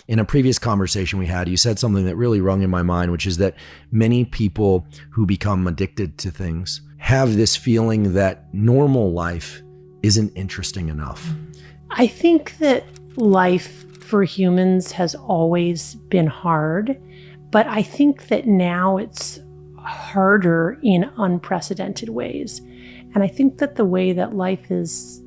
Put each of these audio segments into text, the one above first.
In a previous conversation we had, you said something that really rung in my mind, which is that many people who become addicted to things have this feeling that normal life isn't interesting enough. I think that life for humans has always been hard, but I think that now it's harder in unprecedented ways. And I think that the way that life is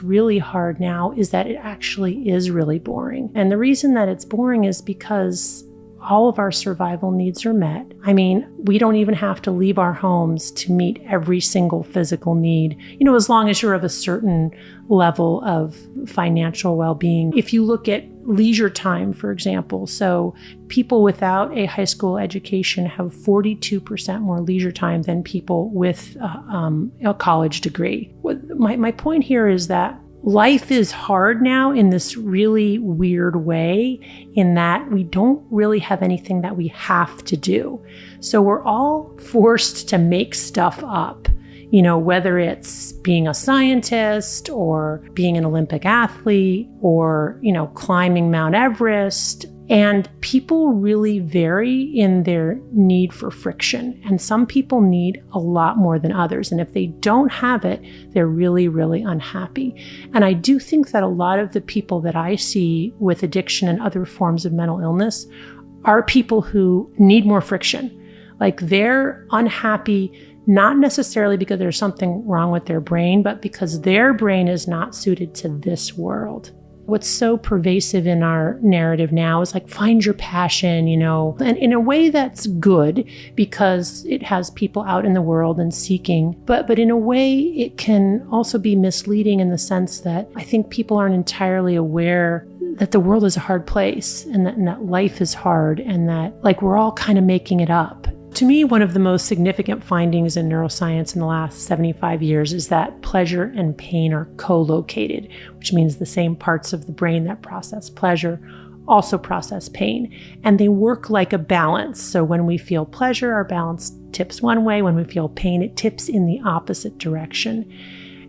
really hard now is that it actually is really boring. And the reason that it's boring is because all of our survival needs are met. I mean, we don't even have to leave our homes to meet every single physical need, as long as you're of a certain level of financial well-being. If you look at leisure time, for example, so people without a high school education have 42% more leisure time than people with a college degree. My point here is that life is hard now in this really weird way, in that we don't really have anything that we have to do. So we're all forced to make stuff up, whether it's being a scientist or being an Olympic athlete or, climbing Mount Everest. And people really vary in their need for friction. And some people need a lot more than others. And if they don't have it, they're really, really unhappy. And I do think that a lot of the people that I see with addiction and other forms of mental illness are people who need more friction. Like, they're unhappy, not necessarily because there's something wrong with their brain, but because their brain is not suited to this world. What's so pervasive in our narrative now is like, find your passion, and in a way that's good because it has people out in the world and seeking. But in a way, it can also be misleading in the sense that I think people aren't entirely aware that the world is a hard place and that life is hard and that we're all kind of making it up. To me, one of the most significant findings in neuroscience in the last 75 years is that pleasure and pain are co-located, which means the same parts of the brain that process pleasure also process pain. And they work like a balance. So when we feel pleasure, our balance tips one way. When we feel pain, it tips in the opposite direction.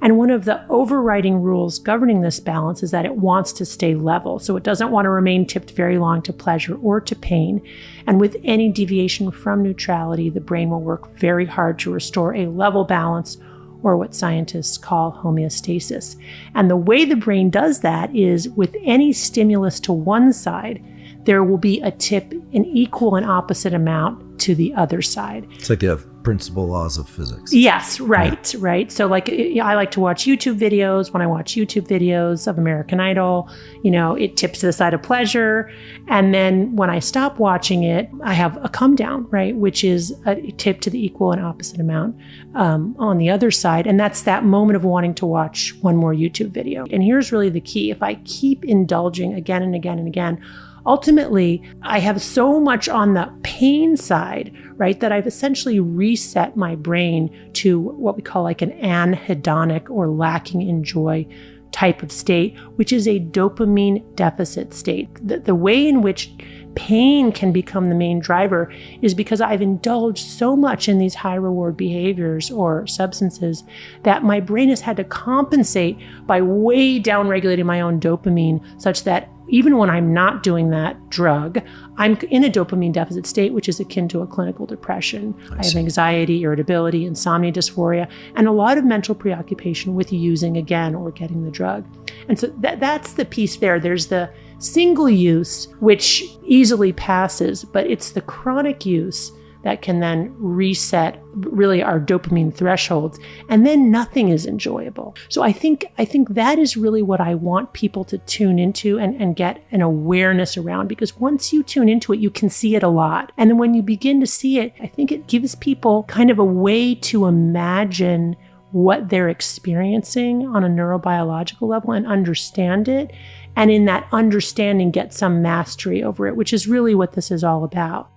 And one of the overriding rules governing this balance is that it wants to stay level. So it doesn't want to remain tipped very long to pleasure or to pain. And with any deviation from neutrality, the brain will work very hard to restore a level balance, or what scientists call homeostasis. And the way the brain does that is with any stimulus to one side, there will be a tip in equal and opposite amount to the other side. It's like the principal laws of physics. Yes, right, yeah. Right. So I like to watch YouTube videos. When I watch YouTube videos of American Idol, it tips to the side of pleasure. And then when I stop watching it, I have a come down, right, which is a tip to the equal and opposite amount on the other side. And that's that moment of wanting to watch one more YouTube video. And here's really the key. If I keep indulging again and again and again, ultimately, I have so much on the pain side, right, that I've essentially reset my brain to what we call like an anhedonic or lacking in joy type of state, which is a dopamine deficit state. The way in which pain can become the main driver is because I've indulged so much in these high reward behaviors or substances that my brain has had to compensate by way down regulating my own dopamine, such that even when I'm not doing that drug, I'm in a dopamine deficit state, which is akin to a clinical depression. I have anxiety, irritability, insomnia, dysphoria, and a lot of mental preoccupation with using again or getting the drug. And so that's the piece there. There's the single use, which easily passes, but it's the chronic use that can then reset really our dopamine thresholds, and then nothing is enjoyable. So I think that is really what I want people to tune into and get an awareness around, because once you tune into it, you can see it a lot. And then when you begin to see it, I think it gives people kind of a way to imagine what they're experiencing on a neurobiological level and understand it. And in that understanding, get some mastery over it, which is really what this is all about.